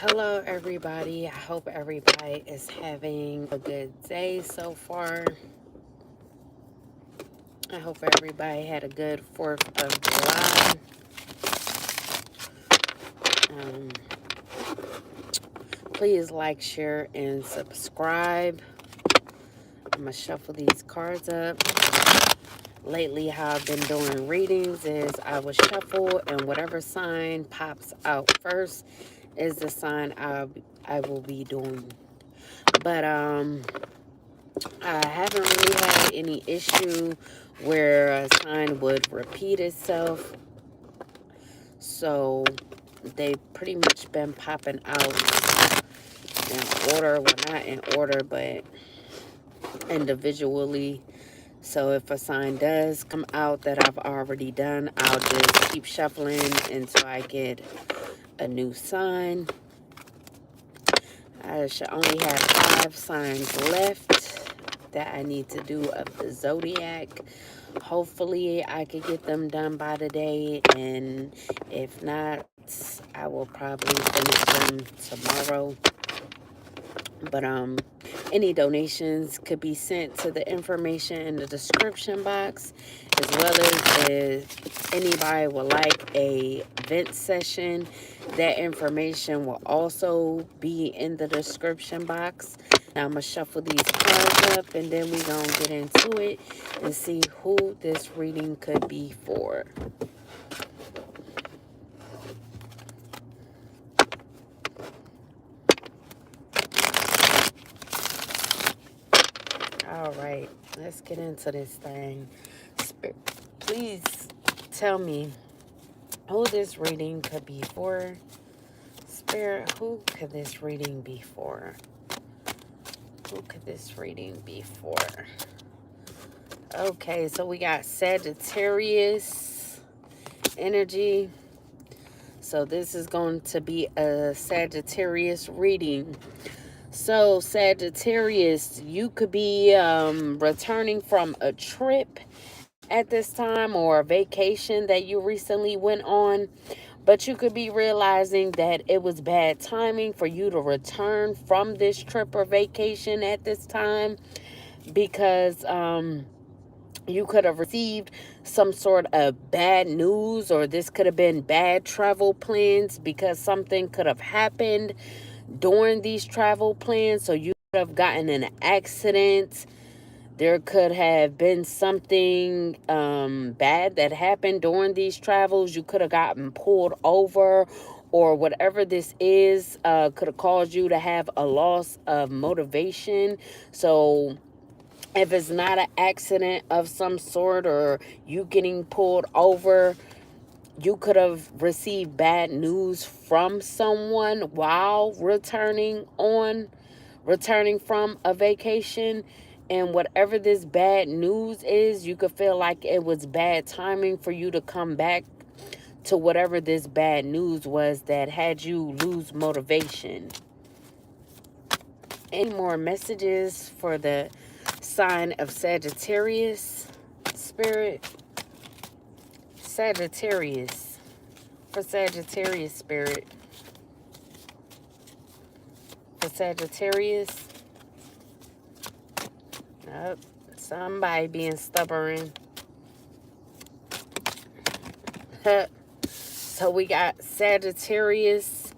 Hello, everybody. I hope everybody is having a good day so far. I hope everybody had a good 4th of July. Um, please like, share, and subscribe. I'm going to shuffle these cards up. Lately, how I've been doing readings is I will shuffle, and whatever sign pops out first is the sign I will be doing. But I haven't really had any issue where a sign would repeat itself. So they've pretty much been popping out in order. Well, not in order, but individually. So if a sign does come out that I've already done, I'll just keep shuffling until I get a new sign. I should only have 5 signs left that I need to do of the zodiac. Hopefully I could get them done by today, and if not, I will probably finish them tomorrow. But any donations could be sent to the information in the description box, as well as if anybody would like a vent session, that information will also be in the description box. Now I'm going to shuffle these cards up, and then we're going to get into it and see who this reading could be for. All right, let's get into this thing. Spirit, please tell me who this reading could be for. Spirit, who could this reading be for? Who could this reading be for? Okay, so we got Sagittarius energy. So this is going to be a Sagittarius reading. So Sagittarius, you could be returning from a trip at this time, or a vacation that you recently went on, but you could be realizing that it was bad timing for you to return from this trip or vacation at this time, because you could have received some sort of bad news, or this could have been bad travel plans, because something could have happened during these travel plans. So you could have gotten in an accident. There could have been something bad that happened during these travels. You could have gotten pulled over, or whatever this is could have caused you to have a loss of motivation. So if it's not an accident of some sort, or you getting pulled over, you could have received bad news from someone while returning from a vacation. And whatever this bad news is, you could feel like it was bad timing for you to come back to whatever this bad news was that had you lose motivation. Any more messages for the sign of Sagittarius, Spirit? Sagittarius. For Sagittarius, Spirit. For Sagittarius. Nope. Somebody being stubborn. So we got Sagittarius,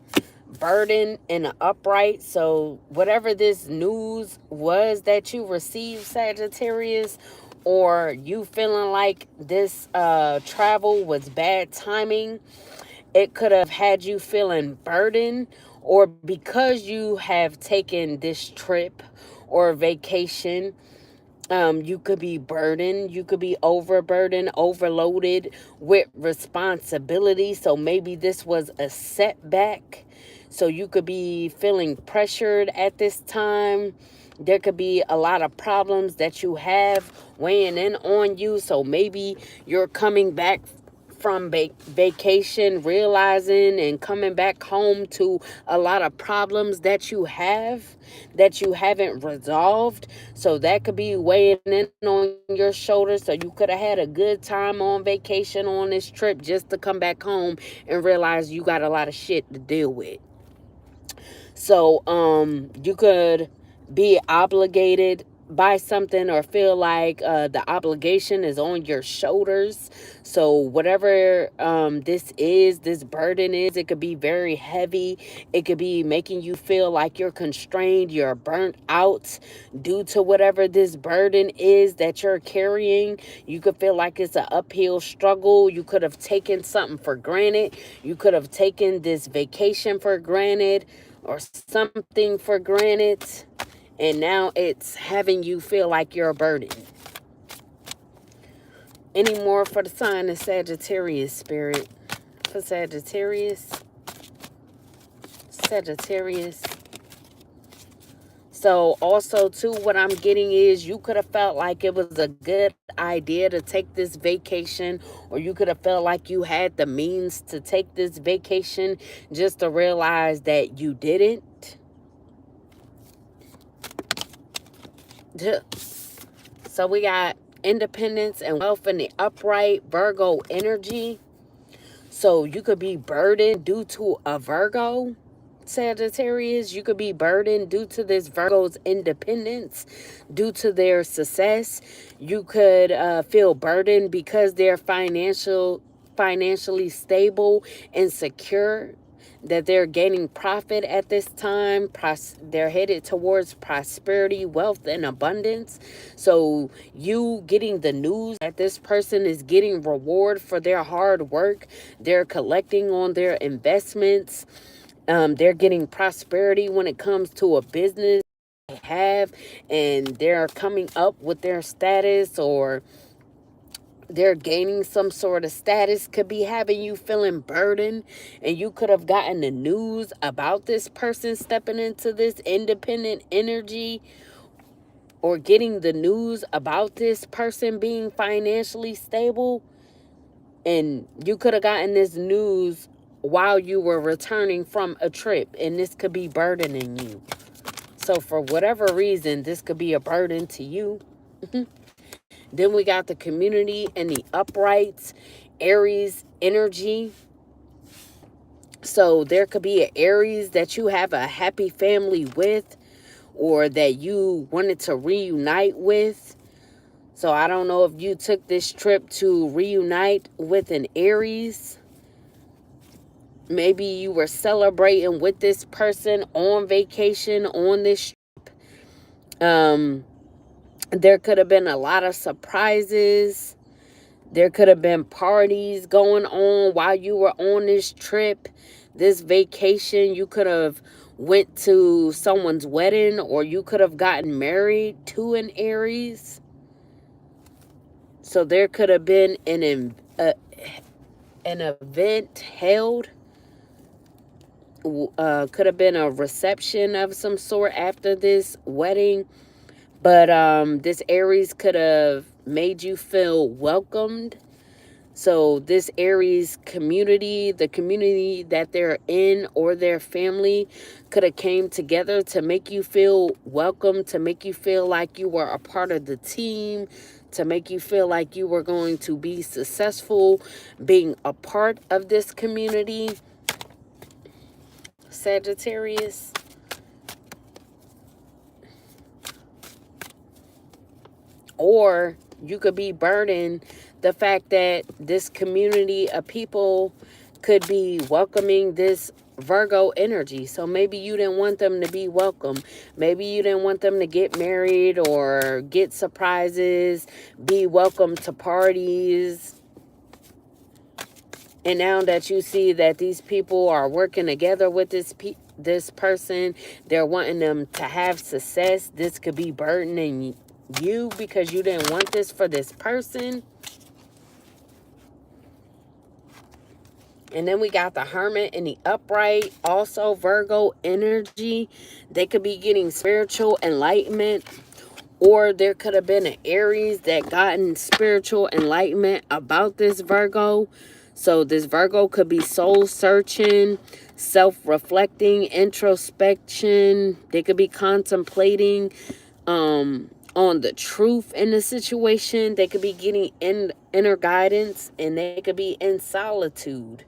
burden in an upright. So whatever this news was that you received, Sagittarius, or you feeling like this travel was bad timing, it could have had you feeling burdened, or because you have taken this trip or vacation, you could be burdened. You could be overburdened, overloaded with responsibility. So maybe this was a setback. So you could be feeling pressured at this time. There could be a lot of problems that you have weighing in on you. So maybe you're coming back from vacation, realizing and coming back home to a lot of problems that you have that you haven't resolved. So that could be weighing in on your shoulders. So you could have had a good time on vacation on this trip, just to come back home and realize you got a lot of shit to deal with. So you could be obligated by something or feel like the obligation is on your shoulders. So whatever this burden is, it could be very heavy. It could be making you feel like you're constrained, you're burnt out due to whatever this burden is that you're carrying. You could feel like it's an uphill struggle. You could have taken something for granted. You could have taken this vacation for granted or something for granted, and now it's having you feel like you're a burden. Any more for the sign of Sagittarius, Spirit? For Sagittarius. Sagittarius. So also too, what I'm getting is you could have felt like it was a good idea to take this vacation, or you could have felt like you had the means to take this vacation, just to realize that you didn't. So we got independence and wealth in the upright, Virgo energy. So you could be burdened due to a Virgo, Sagittarius. You could be burdened due to this Virgo's independence, due to their success. You could feel burdened because they're financially stable and secure, that they're gaining profit at this time. They're headed towards prosperity, wealth, and abundance. So you getting the news that this person is getting reward for their hard work. They're collecting on their investments. They're getting prosperity when it comes to a business they have, and they're coming up with their status, or they're gaining some sort of status. Could be having you feeling burdened, and you could have gotten the news about this person stepping into this independent energy, or getting the news about this person being financially stable, and you could have gotten this news while you were returning from a trip, and this could be burdening you. So for whatever reason, this could be a burden to you. Then we got the community and the uprights, Aries energy. So there could be an Aries that you have a happy family with, or that you wanted to reunite with. So I don't know if you took this trip to reunite with an Aries. Maybe you were celebrating with this person on vacation on this trip. There could have been a lot of surprises. There could have been parties going on while you were on this trip, this vacation. You could have went to someone's wedding, or you could have gotten married to an Aries. So there could have been an event held. Could have been a reception of some sort after this wedding. But this Aries could have made you feel welcomed. So this Aries community, the community that they're in, or their family, could have came together to make you feel welcome, to make you feel like you were a part of the team, to make you feel like you were going to be successful being a part of this community, Sagittarius. Or you could be burdened the fact that this community of people could be welcoming this Virgo energy. So maybe you didn't want them to be welcome. Maybe you didn't want them to get married or get surprises, be welcome to parties. And now that you see that these people are working together with this person, they're wanting them to have success. This could be burdening you because you didn't want this for this person. And then we got the Hermit and the upright, also Virgo energy. They could be getting spiritual enlightenment, or there could have been an Aries that gotten spiritual enlightenment about this Virgo. So this Virgo could be soul searching, self-reflecting, introspection. They could be contemplating on the truth in the situation. They could be getting inner guidance, and they could be in solitude.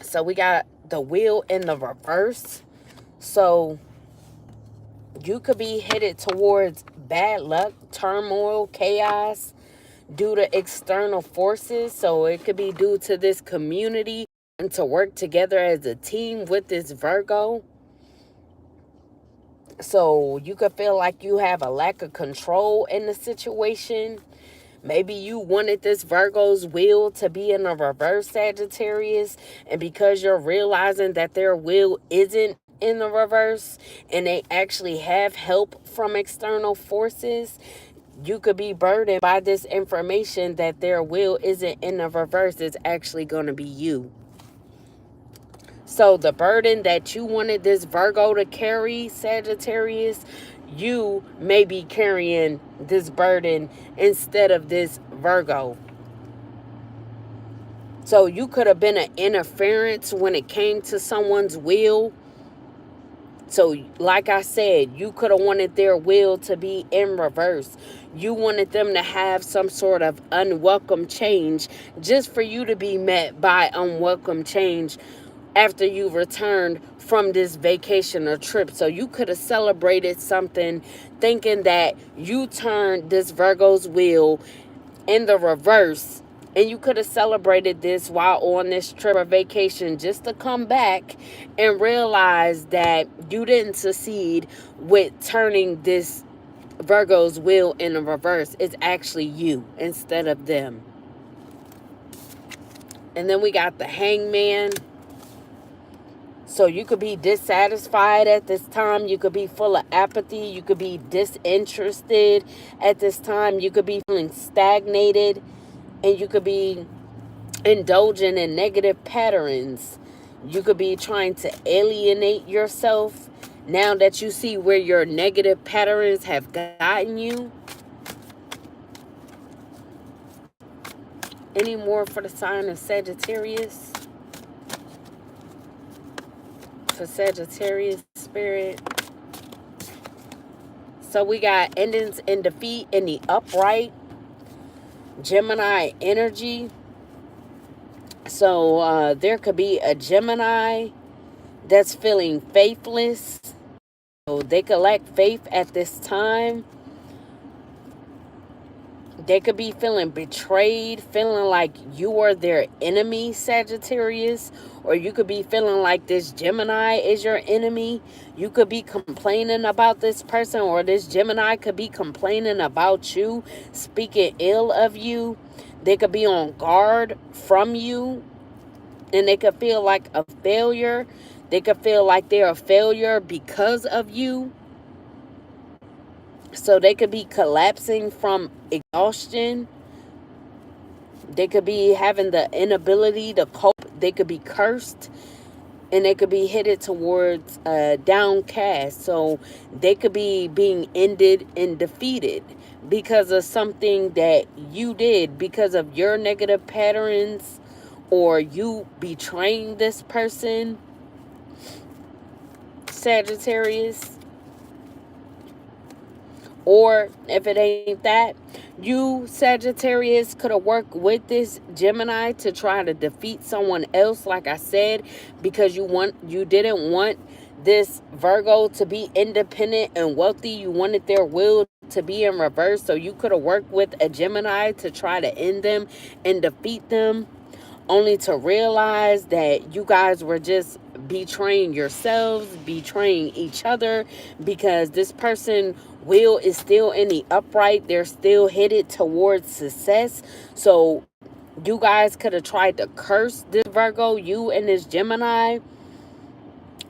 So we got the wheel in the reverse. So you could be headed towards bad luck, turmoil, chaos due to external forces. So it could be due to this community and to work together as a team with this Virgo. So you could feel like you have a lack of control in the situation. Maybe you wanted this Virgo's will to be in a reverse, Sagittarius, and because you're realizing that their will isn't in the reverse and they actually have help from external forces, you could be burdened by this information that their will isn't in the reverse. It's actually going to be you. So the burden that you wanted this Virgo to carry, Sagittarius, you may be carrying this burden instead of this Virgo. So you could have been an interference when it came to someone's will. So like I said, you could have wanted their will to be in reverse. You wanted them to have some sort of unwelcome change just for you to be met by unwelcome change after you returned from this vacation or trip. So you could have celebrated something thinking that you turned this Virgo's will in the reverse, and you could have celebrated this while on this trip or vacation just to come back and realize that you didn't succeed with turning this Virgo's will in the reverse. It's actually you instead of them. And then we got the Hangman. So you could be dissatisfied at this time. You could be full of apathy. You could be disinterested at this time. You could be feeling stagnated. And you could be indulging in negative patterns. You could be trying to alienate yourself now that you see where your negative patterns have gotten you. Any more for the sign of Sagittarius? For Sagittarius spirit. So we got endings in defeat in the upright. Gemini energy. So there could be a Gemini that's feeling faithless. So they could lack faith at this time. They could be feeling betrayed, feeling like you are their enemy, Sagittarius. Or you could be feeling like this Gemini is your enemy. You could be complaining about this person, or this Gemini could be complaining about you, speaking ill of you. They could be on guard from you, and they could feel like a failure. They could feel like they're a failure because of you. So they could be collapsing from exhaustion. They could be having the inability to cope. They could be cursed. And they could be headed towards downcast. So they could be being ended and defeated because of something that you did, because of your negative patterns, or you betraying this person, Sagittarius. Or if it ain't that, you, Sagittarius, could have worked with this Gemini to try to defeat someone else, like I said, because you didn't want this Virgo to be independent and wealthy. You wanted their will to be in reverse. So you could have worked with a Gemini to try to end them and defeat them, only to realize that you guys were just betraying yourselves, betraying each other, because this person will is still in the upright. They're still headed towards success. So you guys could have tried to curse this Virgo, you and this Gemini,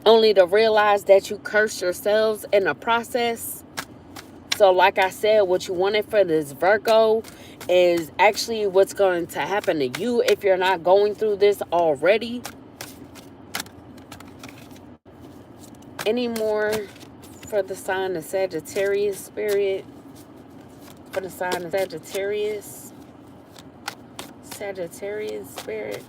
only to realize that you cursed yourselves in the process. So like I said, what you wanted for this Virgo is actually what's going to happen to you if you're not going through this already. Any more for the sign of Sagittarius spirit? For the sign of Sagittarius. Sagittarius spirit.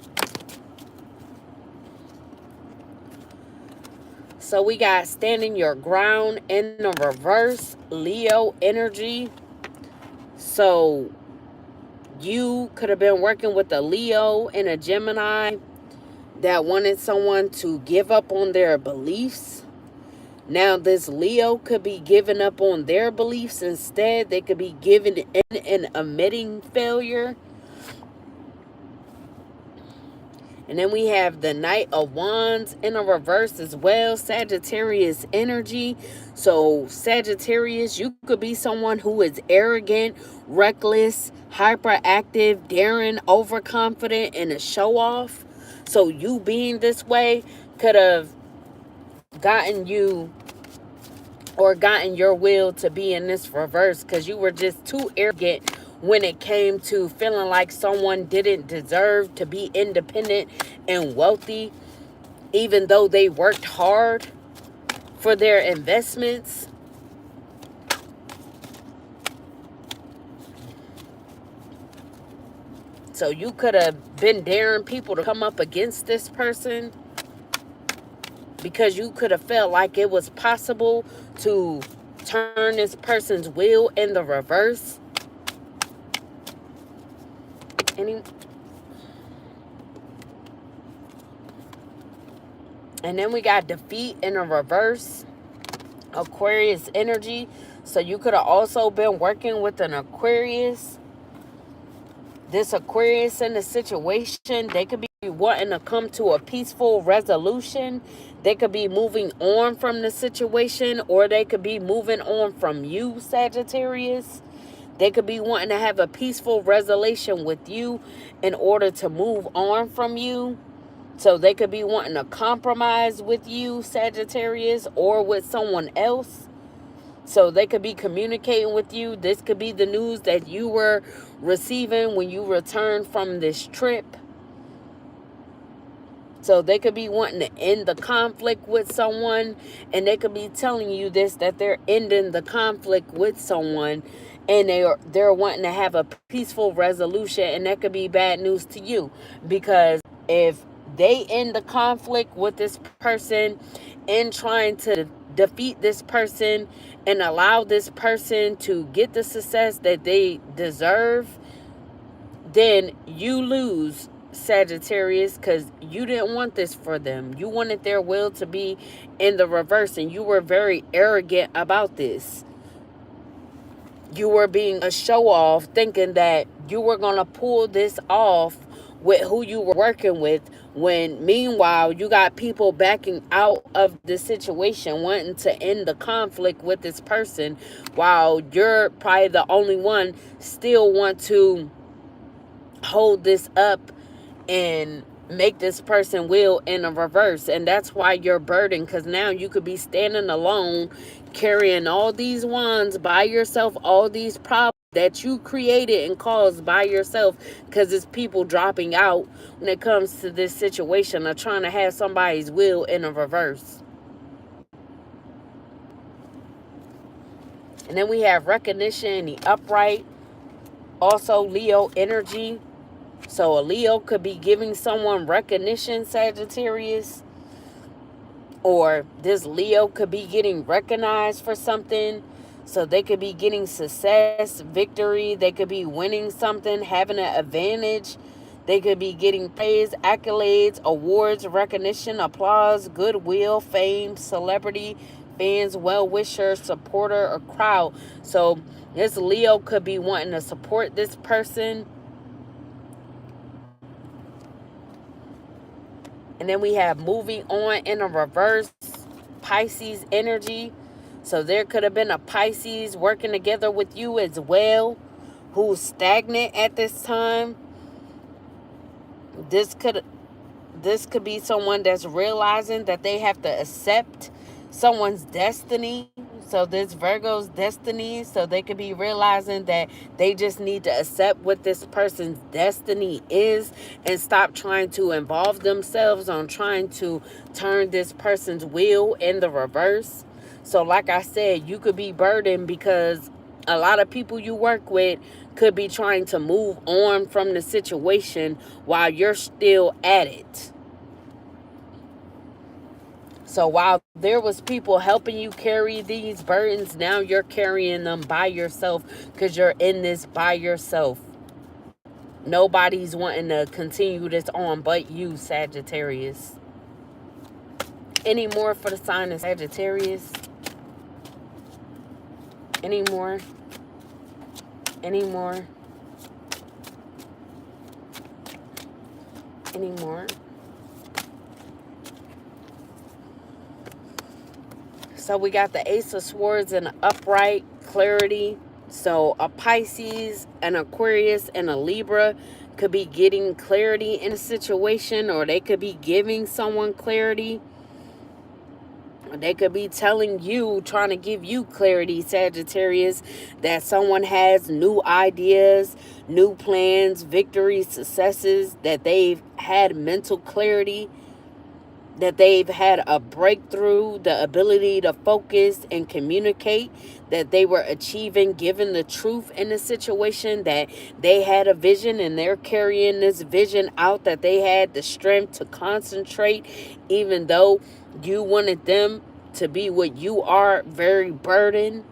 So we got standing your ground in the reverse, Leo energy. So you could have been working with a Leo and a Gemini that wanted someone to give up on their beliefs. Now, this Leo could be giving up on their beliefs instead. They could be giving in and admitting failure. And then we have the Knight of Wands in a reverse as well. Sagittarius energy. So Sagittarius, you could be someone who is arrogant, reckless, hyperactive, daring, overconfident, and a show-off. So you being this way could have gotten you or gotten your will to be in this reverse because you were just too arrogant when it came to feeling like someone didn't deserve to be independent and wealthy, even though they worked hard for their investments. So you could have been daring people to come up against this person because you could have felt like it was possible to turn this person's will in the reverse. And then we got defeat in a reverse. Aquarius energy. So you could have also been working with an Aquarius. This Aquarius in the situation, they could be wanting to come to a peaceful resolution. They could be moving on from the situation, or they could be moving on from you, Sagittarius. They could be wanting to have a peaceful resolution with you in order to move on from you. So they could be wanting to compromise with you, Sagittarius, or with someone else. So they could be communicating with you. This could be the news that you were receiving when you returned from this trip. So they could be wanting to end the conflict with someone, and they could be telling you this, that they're ending the conflict with someone, and they're wanting to have a peaceful resolution, and that could be bad news to you, because if they end the conflict with this person and trying to defeat this person and allow this person to get the success that they deserve, then you lose, Sagittarius, because you didn't want this for them. You wanted their will to be in the reverse, and you were very arrogant about this. You were being a show-off, thinking that you were going to pull this off with who you were working with, when meanwhile you got people backing out of the situation, wanting to end the conflict with this person, while you're probably the only one still want to hold this up and make this person will in a reverse. And that's why you're burdened, because now you could be standing alone, carrying all these wands by yourself, all these problems that you created and caused by yourself, because it's people dropping out when it comes to this situation of trying to have somebody's will in a reverse. And then we have recognition, the upright, also Leo energy. So a Leo could be giving someone recognition, Sagittarius. Or this Leo could be getting recognized for something. So they could be getting success, victory. They could be winning something, having an advantage. They could be getting praise, accolades, awards, recognition, applause, goodwill, fame, celebrity, fans, well-wisher, supporter, or crowd. So this Leo could be wanting to support this person. And then we have moving on in a reverse, Pisces energy. So there could have been a Pisces working together with you as well, who's stagnant at this time. This could be someone that's realizing that they have to accept someone's destiny. So this Virgo's destiny. So they could be realizing that they just need to accept what this person's destiny is and stop trying to involve themselves on trying to turn this person's will in the reverse. So like I said, you could be burdened because a lot of people you work with could be trying to move on from the situation while you're still at it. So while there was people helping you carry these burdens, now you're carrying them by yourself because you're in this by yourself. Nobody's wanting to continue this on but you, Sagittarius. Any more for the sign of Sagittarius? Any more? Any more? Any more? So we got the Ace of Swords and upright clarity. So a Pisces, an Aquarius, and a Libra could be getting clarity in a situation, or they could be giving someone clarity. They could be telling you, trying to give you clarity, Sagittarius, that someone has new ideas, new plans, victories, successes, that they've had mental clarity, that they've had a breakthrough, the ability to focus and communicate, that they were achieving, given the truth in the situation, that they had a vision and they're carrying this vision out, that they had the strength to concentrate, even though you wanted them to be what you are, very burdened.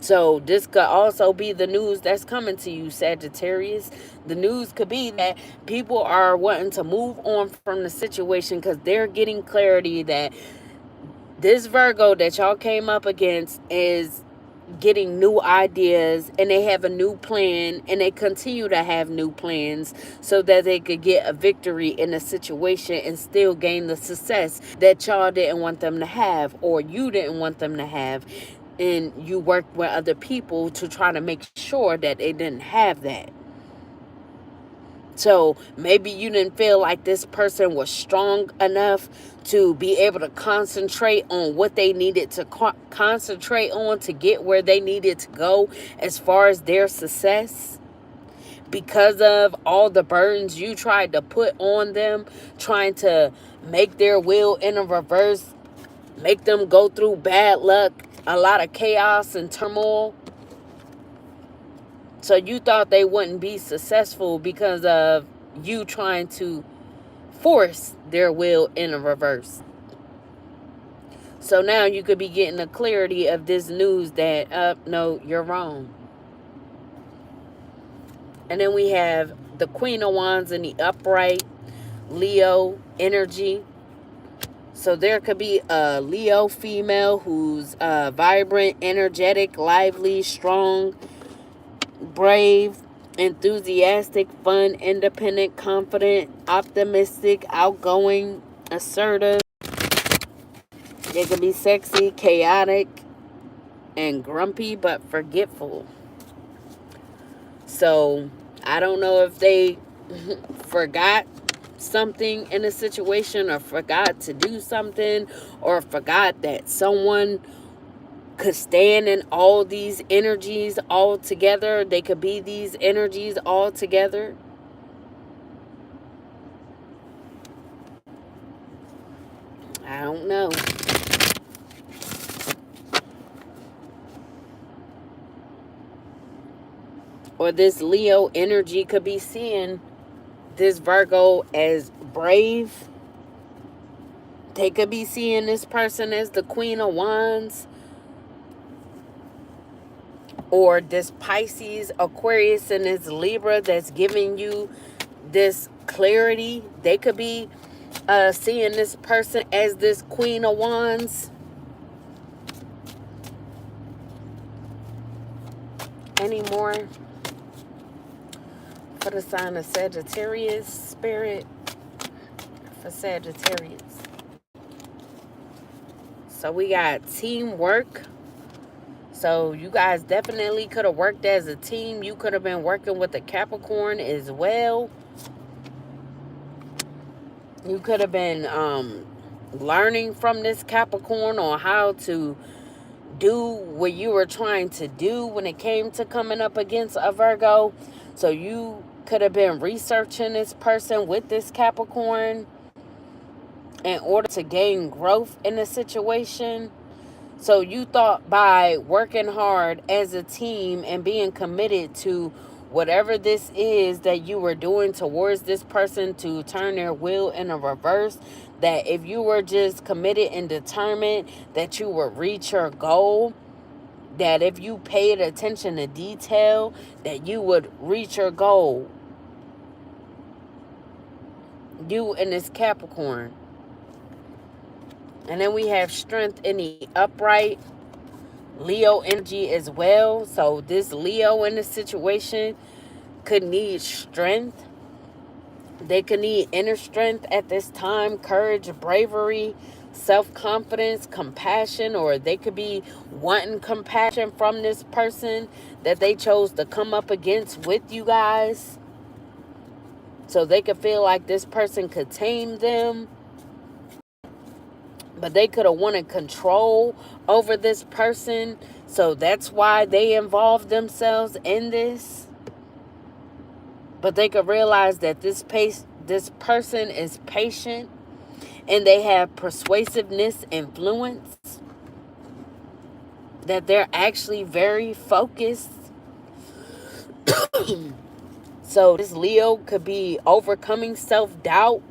So this could also be the news that's coming to you, Sagittarius. The news could be that people are wanting to move on from the situation because they're getting clarity that this Virgo that y'all came up against is getting new ideas, and they have a new plan, and they continue to have new plans so that they could get a victory in a situation and still gain the success that y'all didn't want them to have, or you didn't want them to have. And you worked with other people to try to make sure that they didn't have that. So maybe you didn't feel like this person was strong enough to be able to concentrate on what they needed to concentrate on to get where they needed to go as far as their success, because of all the burdens you tried to put on them, trying to make their will in a reverse, make them go through bad luck, a lot of chaos and turmoil. So you thought they wouldn't be successful because of you trying to force their will in a reverse. So now you could be getting the clarity of this news that, no, you're wrong. And then we have the Queen of Wands in the upright, Leo energy. So there could be a Leo female who's vibrant, energetic, lively, strong, brave, enthusiastic, fun, independent, confident, optimistic, outgoing, assertive. They could be sexy, chaotic, and grumpy, but forgetful. So I don't know if they forgot something in a situation, or forgot to do something, or forgot that someone could stand in all these energies all together. They could be these energies all together. I don't know. Or this Leo energy could be seeing this Virgo as brave. They could be seeing this person as the Queen of Wands. Or this Pisces, Aquarius, and this Libra that's giving you this clarity. They could be seeing this person as this Queen of Wands. Any more for the sign of Sagittarius, Spirit, for Sagittarius? So we got teamwork. So you guys definitely could have worked as a team. You could have been working with a Capricorn as well. You could have been learning from this Capricorn on how to do what you were trying to do when it came to coming up against a Virgo. So you could have been researching this person with this Capricorn in order to gain growth in the situation. So you thought by working hard as a team and being committed to whatever this is that you were doing towards this person to turn their will in a reverse, that if you were just committed and determined that you would reach your goal, that if you paid attention to detail, that you would reach your goal. You and this Capricorn. And then we have strength in the upright. Leo energy as well. So this Leo in the situation could need strength. They could need inner strength at this time, courage, bravery, self-confidence, compassion, or they could be wanting compassion from this person that they chose to come up against with you guys. So they could feel like this person could tame them. But they could have wanted control over this person. So that's why they involved themselves in this. But they could realize that this person is patient and they have persuasiveness, influence, that they're actually very focused. So this Leo could be overcoming self-doubt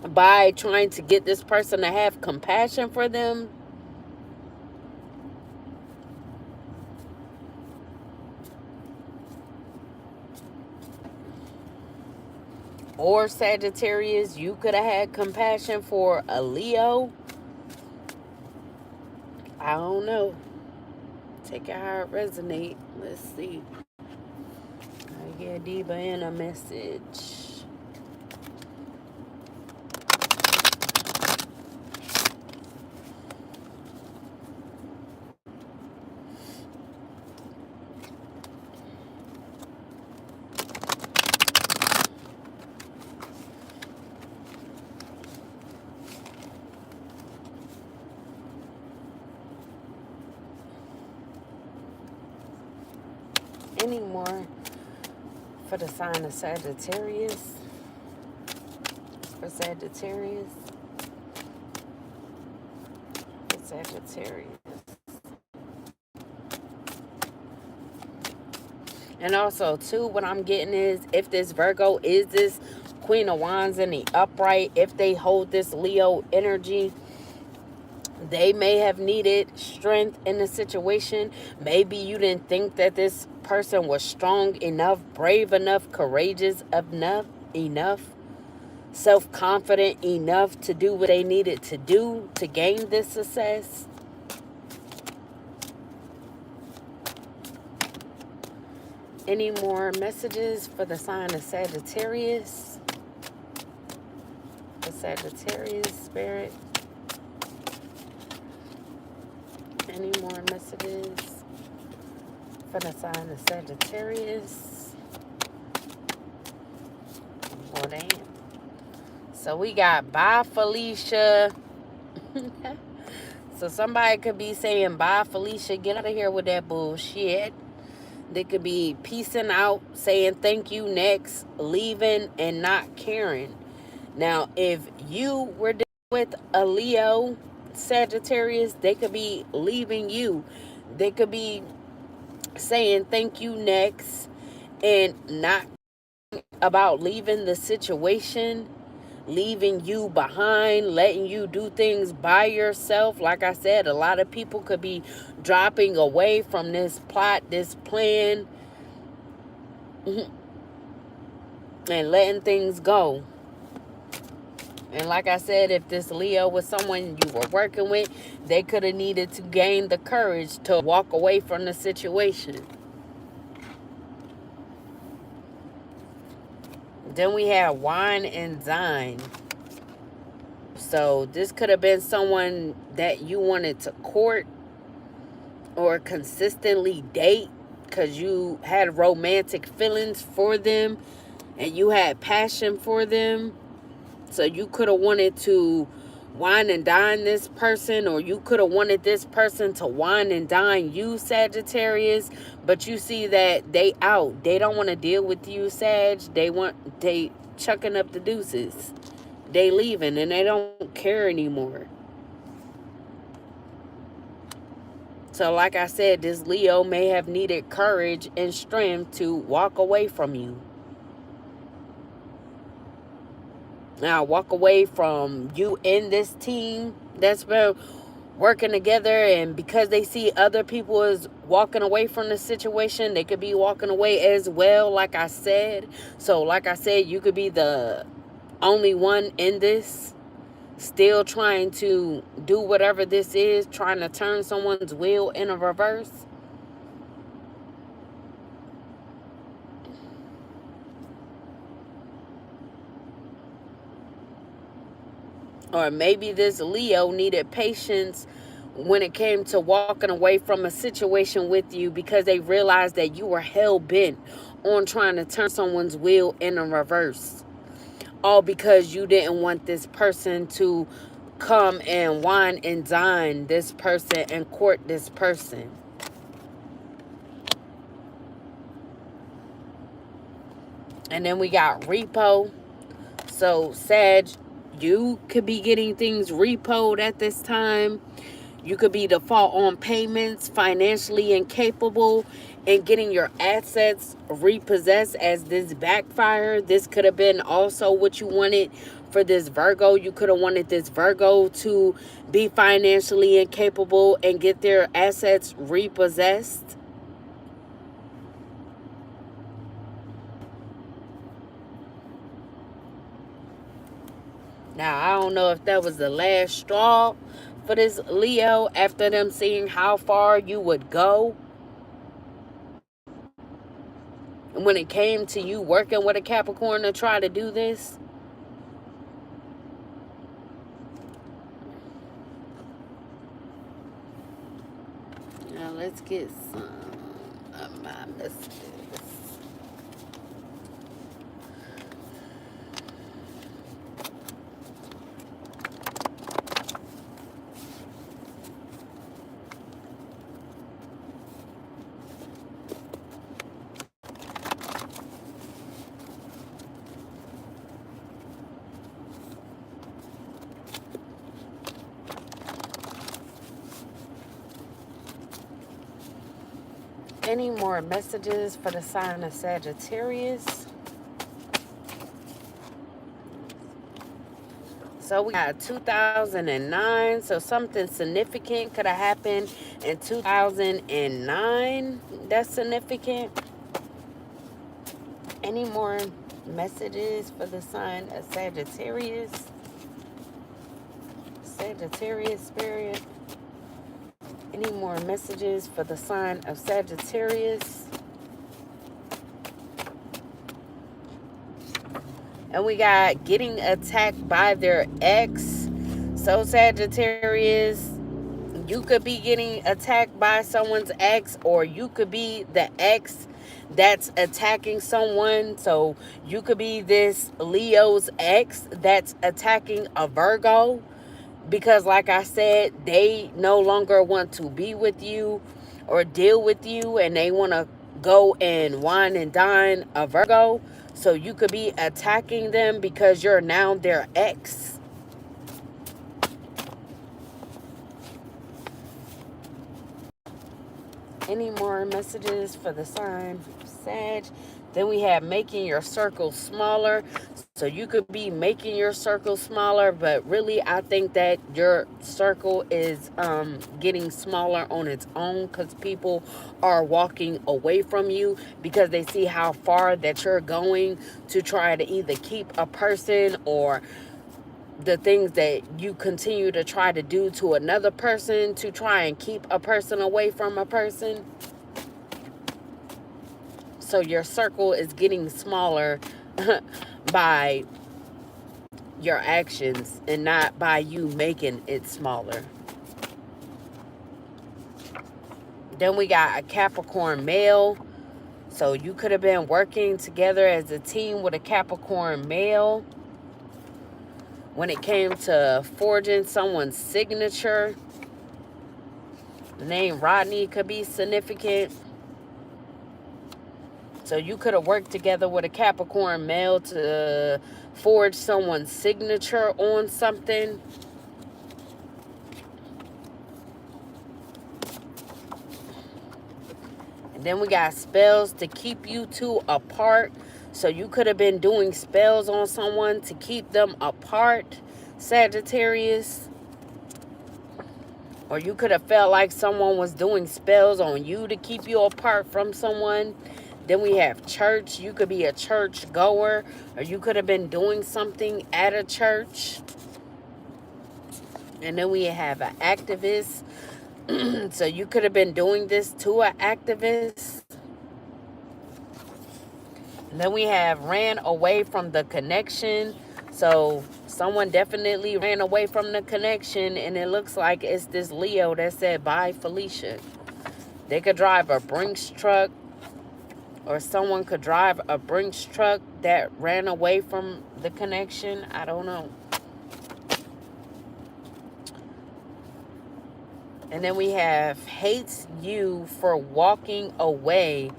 by trying to get this person to have compassion for them. Or Sagittarius, you could have had compassion for a Leo. I don't know. Take it how it resonates. Let's see. I get deeper in a message. Any more for the sign of Sagittarius? For Sagittarius? For Sagittarius. And also, too, what I'm getting is, if this Virgo is this Queen of Wands in the upright, if they hold this Leo energy, they may have needed strength in the situation. Maybe you didn't think that this person was strong enough, brave enough, courageous enough, self-confident enough to do what they needed to do to gain this success. Any more messages for the sign of Sagittarius? The Sagittarius spirit. Any more messages for the sign of Sagittarius? Well, damn. So we got bye, Felicia. So somebody could be saying, bye, Felicia. Get out of here with that bullshit. They could be peacing out, saying thank you next, leaving, and not caring. Now, if you were dealing with a Leo, Sagittarius, they could be leaving you. They could be saying thank you next and not about leaving the situation, leaving you behind, letting you do things by yourself. Like I said, a lot of people could be dropping away from this plot, this plan, and letting things go. And like I said, if this Leo was someone you were working with, they could have needed to gain the courage to walk away from the situation. Then we have wine and dine. So this could have been someone that you wanted to court or consistently date because you had romantic feelings for them and you had passion for them. So you could have wanted to wine and dine this person, or you could have wanted this person to wine and dine you, Sagittarius. But you see that they out. They don't want to deal with you, Sag. They chucking up the deuces. They leaving and they don't care anymore. So like I said, this Leo may have needed courage and strength to walk away from you. Now, walk away from you and this team that's been working together, and because they see other people is walking away from the situation, they could be walking away as well, like I said. So, like I said, you could be the only one in this. still trying to do whatever this is, trying to turn someone's wheel in a reverse. Or maybe this Leo needed patience when it came to walking away from a situation with you because they realized that you were hell-bent on trying to turn someone's wheel in a reverse. All because you didn't want this person to come and wine and dine this person and court this person. And then we got repo. So, Sag, you could be getting things repoed at this time. You could be default on payments, financially incapable, and getting your assets repossessed as this backfire. This could have been also what you wanted for this Virgo. You could have wanted this Virgo to be financially incapable and get their assets repossessed. Now, I don't know if that was the last straw for this Leo after them seeing how far you would go. When it came to you working with a Capricorn to try to do this. Now, let's get some of my messages. Any more messages for the sign of Sagittarius? So we got 2009. So something significant could have happened in 2009. That's significant. Any more messages for the sign of Sagittarius? Sagittarius spirit. Any more messages for the sign of Sagittarius? And we got getting attacked by their ex. So Sagittarius, you could be getting attacked by someone's ex, or you could be the ex that's attacking someone. So you could be this Leo's ex that's attacking a Virgo. Because like I said, they no longer want to be with you or deal with you, and they want to go and wine and dine a Virgo. So you could be attacking them because you're now their ex. Any more messages for the sign Sag? Then we have making your circle smaller. So you could be making your circle smaller, but really I think that your circle is getting smaller on its own because people are walking away from you because they see how far that you're going to try to either keep a person, or the things that you continue to try to do to another person to try and keep a person away from a person. So your circle is getting smaller by your actions and not by you making it smaller. Then we got a Capricorn male. So you could have been working together as a team with a Capricorn male. When it came to forging someone's signature, the name Rodney could be significant. So you could have worked together with a Capricorn male to forge someone's signature on something. And then we got spells to keep you two apart. So you could have been doing spells on someone to keep them apart, Sagittarius. Or you could have felt like someone was doing spells on you to keep you apart from someone. Then we have church. You could be a church goer, or you could have been doing something at a church. And then we have an activist. So you could have been doing this to an activist. And then we have ran away from the connection. So someone definitely ran away from the connection, and it looks like it's this Leo that said, bye, Felicia. They could drive a Brinks truck, or someone could drive a Brinks truck that ran away from the connection. I don't know. And then we have hates you for walking away.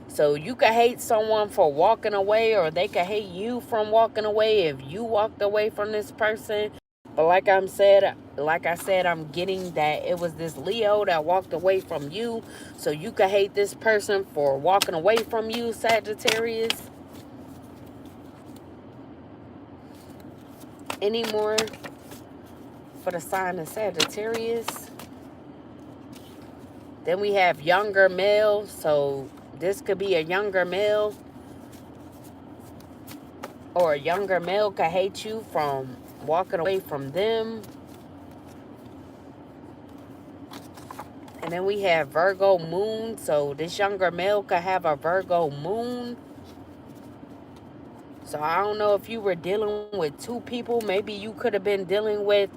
So you could hate someone for walking away, or they could hate you from walking away if you walked away from this person. But like I said, I'm getting that it was this Leo that walked away from you. So you could hate this person for walking away from you, Sagittarius. Any more for the sign of Sagittarius? Then we have younger male. So this could be a younger male. Or a younger male could hate you from walking away from them. And then we have Virgo moon. So this younger male could have a Virgo moon. So I don't know if you were dealing with two people. Maybe you could have been dealing with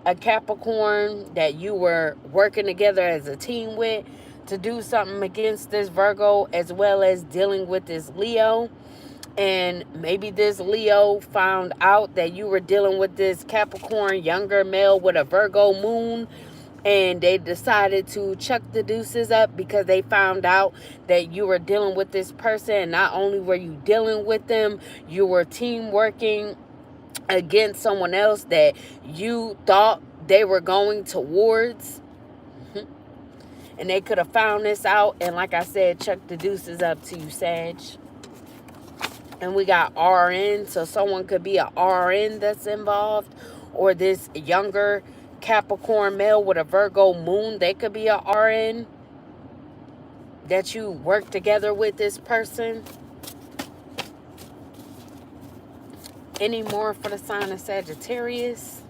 a Capricorn that you were working together as a team with to do something against this Virgo, as well as dealing with this Leo. And maybe this Leo found out that you were dealing with this Capricorn younger male with a Virgo moon, and they decided to chuck the deuces up because they found out that you were dealing with this person. And not only were you dealing with them, you were team working against someone else that you thought they were going towards. And they could have found this out, and like I said, chuck the deuces up to you, Sag. And we got RN, so someone could be a RN that's involved, or this younger Capricorn male with a Virgo moon. They could be a RN that you work together with this person. Any more for the sign of Sagittarius?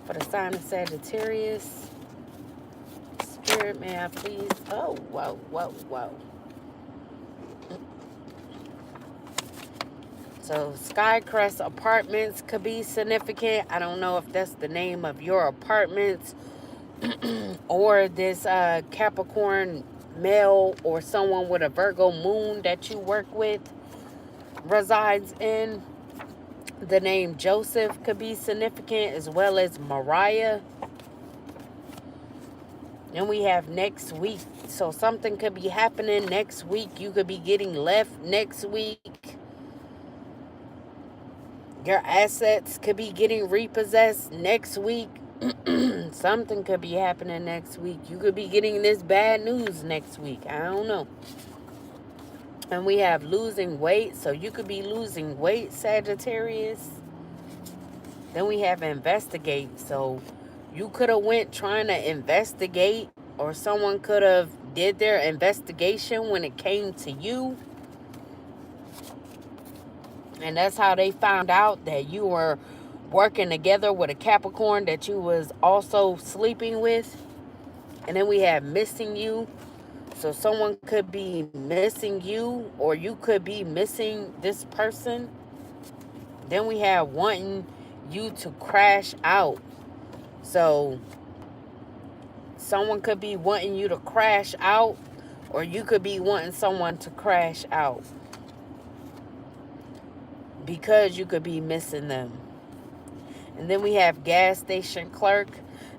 For the sign of Sagittarius. Spirit, may I please? Oh, whoa, whoa, whoa. So Skycrest Apartments could be significant. I don't know if that's the name of your apartments. Or this Capricorn male or someone with a Virgo moon that you work with resides in. The name Joseph could be significant, as well as Mariah. Then we have next week. So something could be happening next week. You could be getting left next week. Your assets could be getting repossessed next week. Something could be happening next week. You could be getting this bad news next week. I don't know. And we have losing weight. So you could be losing weight, Sagittarius. Then we have investigate. So you could have went trying to investigate, or someone could have did their investigation when it came to you. And that's how they found out that you were working together with a Capricorn that you was also sleeping with. And then we have missing you. So someone could be missing you, or you could be missing this person. Then we have wanting you to crash out. So someone could be wanting you to crash out, or you could be wanting someone to crash out, because you could be missing them. And then we have gas station clerk.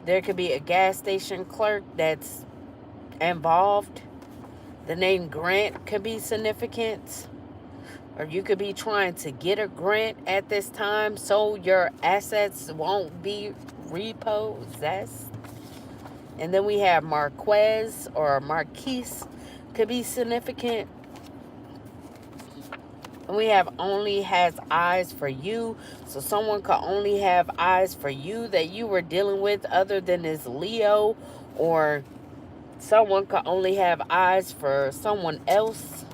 There could be a gas station clerk that's involved. The name Grant could be significant. Or you could be trying to get a grant at this time so your assets won't be repossessed. And then we have Marquez or Marquise could be significant. And we have only has eyes for you. So someone could only have eyes for you that you were dealing with, other than this Leo. Or someone could only have eyes for someone else.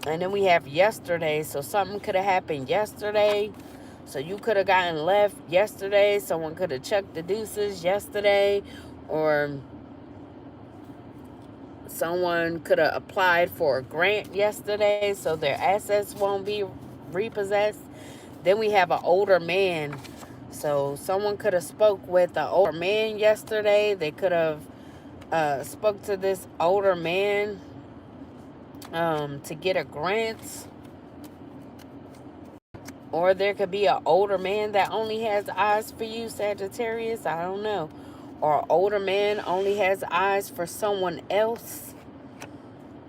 And then we have yesterday. So something could have happened yesterday. So you could have gotten left yesterday. Someone could have checked the deuces yesterday. Or someone could have applied for a grant yesterday so their assets won't be repossessed. Then we have an older man. So someone could have spoke with an older man yesterday. They could have spoke to this older man to get a grant. Or there could be an older man that only has eyes for you, Sagittarius. I don't know. Or an older man only has eyes for someone else.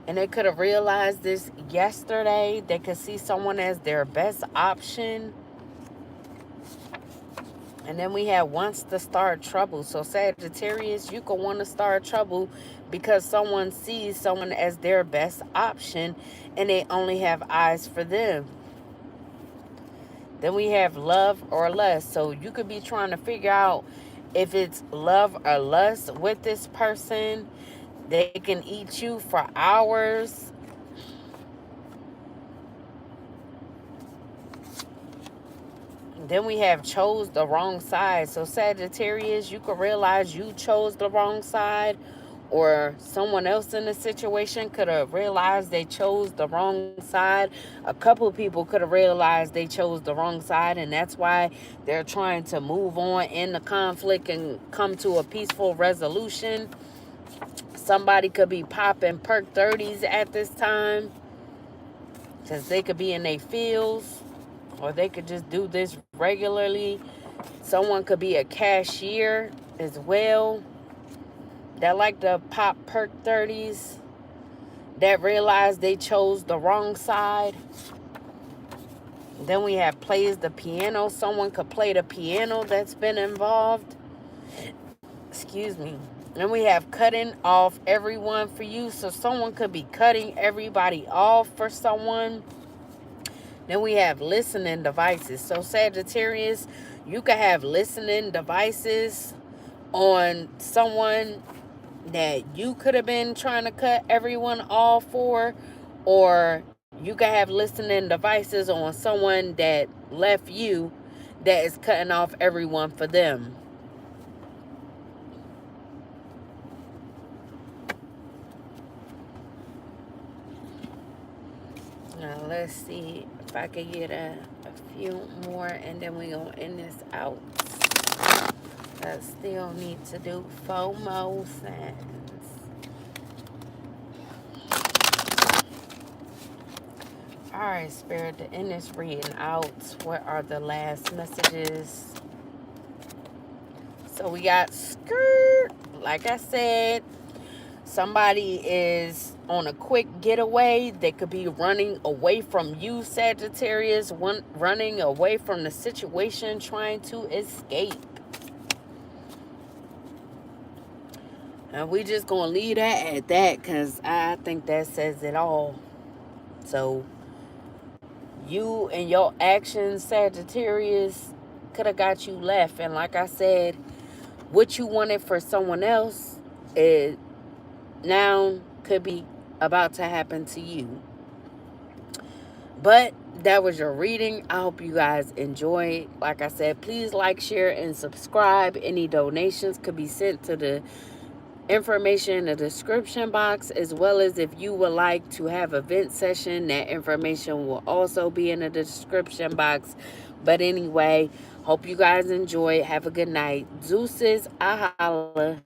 And they could have realized this yesterday. They could see someone as their best option. And then we have wants to start trouble. So Sagittarius, you could want to start trouble because someone sees someone as their best option and they only have eyes for them. Then we have love or lust. So you could be trying to figure out if it's love or lust with this person. They can eat you for hours. Then we have chose the wrong side. So Sagittarius, you could realize you chose the wrong side, or someone else in the situation could have realized they chose the wrong side. A couple of people could have realized they chose the wrong side, and that's why they're trying to move on in the conflict and come to a peaceful resolution. Somebody could be popping perk 30s at this time because they could be in their fields, or they could just do this regularly. Someone could be a cashier as well that like to pop perk 30s, that realized they chose the wrong side. Then we have plays the piano. Someone could play the piano that's been involved. Excuse me. And we have cutting off everyone for you. So someone could be cutting everybody off for someone. Then we have listening devices. So Sagittarius, you could have listening devices on someone that you could have been trying to cut everyone off for, or you could have listening devices on someone that left you that is cutting off everyone for them. Now let's see if I could get a few more, and then we're going to end this out. I still need to do FOMO signs. Alright, Spirit, to end this reading out, what are the last messages? So we got skirt. Like I said, somebody is on a quick getaway. They could be running away from you, Sagittarius, running away from the situation, trying to escape. And we just going to leave that at that because I think that says it all. So you and your actions, Sagittarius, could have got you left. And like I said, what you wanted for someone else is now could be about to happen to you. But that was your reading. I hope you guys enjoyed. Like I said, please like, share, and subscribe. Any donations could be sent to the information in the description box, as well as if you would like to have a vent session, that information will also be in the description box. But anyway, hope you guys enjoy. Have a good night. Deuces, I holla.